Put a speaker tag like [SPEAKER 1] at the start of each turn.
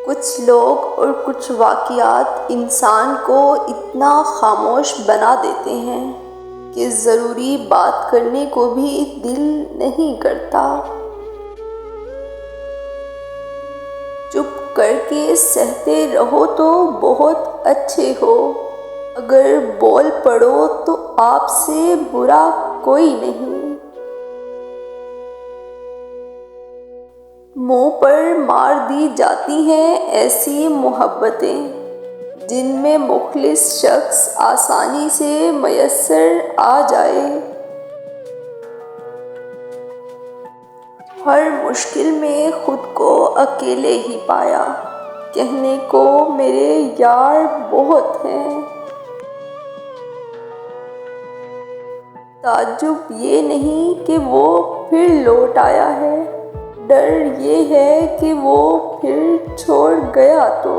[SPEAKER 1] कुछ लोग और कुछ वाक़यात इंसान को इतना खामोश बना देते हैं कि ज़रूरी बात करने को भी दिल नहीं करता। चुप करके सहते रहो तो बहुत अच्छे हो, अगर बोल पड़ो तो आपसे बुरा कोई नहीं। मुंह पर मार दी जाती हैं ऐसी मोहब्बतें जिनमें मुखलिस शख्स आसानी से मयस्सर आ जाए। हर मुश्किल में खुद को अकेले ही पाया, कहने को मेरे यार बहुत हैं। ताज्जुब ये नहीं कि वो फिर लौट आया है, डर ये है कि वो फिर छोड़ गया तो।